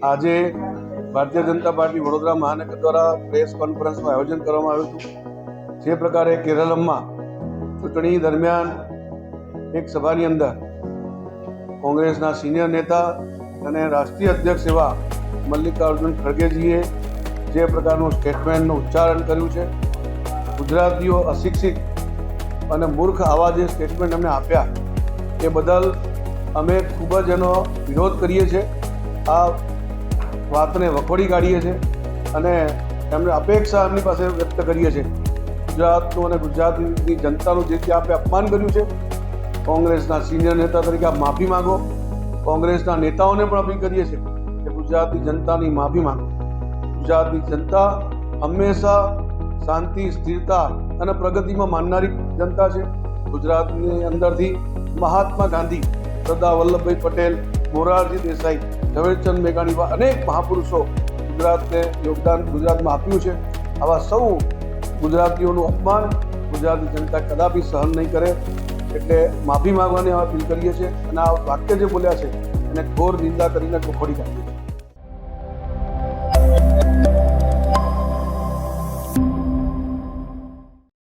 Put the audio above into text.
આજે ભારતીય જનતા પાર્ટી વડોદરા મહાનગર દ્વારા પ્રેસ કોન્ફરન્સનું આયોજન કરવામાં આવ્યું હતું। જે પ્રકારે કેરળમાં ચૂંટણી દરમિયાન એક સભાની અંદર કોંગ્રેસના સિનિયર નેતા અને રાષ્ટ્રીય અધ્યક્ષ એવા મલ્લિકાર્જુન ખડગેજીએ જે પ્રકારનું સ્ટેટમેન્ટનું ઉચ્ચારણ કર્યું છે, ગુજરાતીઓ અશિક્ષિત અને મૂર્ખ આવા જે સ્ટેટમેન્ટ અમને આપ્યા એ બદલ અમે ખૂબ જ એનો વિરોધ કરીએ છીએ। આ વાતને વખોડી કાઢીએ છીએ અને એમને અપેક્ષા એમની પાસે વ્યક્ત કરીએ છીએ। ગુજરાતનું અને ગુજરાતની જનતાનું જે આપે અપમાન કર્યું છે, કોંગ્રેસના સિનિયર નેતા તરીકે આપ માફી માંગો। કોંગ્રેસના નેતાઓને પણ અપીલ કરીએ છીએ કે ગુજરાતની જનતાની માફી માંગો। ગુજરાતની જનતા હંમેશા શાંતિ, સ્થિરતા અને પ્રગતિમાં માનનારી જનતા છે। ગુજરાતની અંદરથી મહાત્મા ગાંધી, સરદાર વલ્લભભાઈ પટેલ, મોરારજી દેસાઈ, ઝવેરચંદ મેઘાણી અનેક મહાપુરુષો ગુજરાતને યોગદાન ગુજરાતમાં આપ્યું છે। આવા સૌ ગુજરાતીઓનું અપમાન ગુજરાતની જનતા કદાપી સહન નહીં કરે, એટલે માફી માંગવાની અપીલ કરીએ છીએ અને આ વાક્ય જે બોલ્યા છે એને ઘોર નિંદા કરીને વખોડી કાઢીએ છીએ।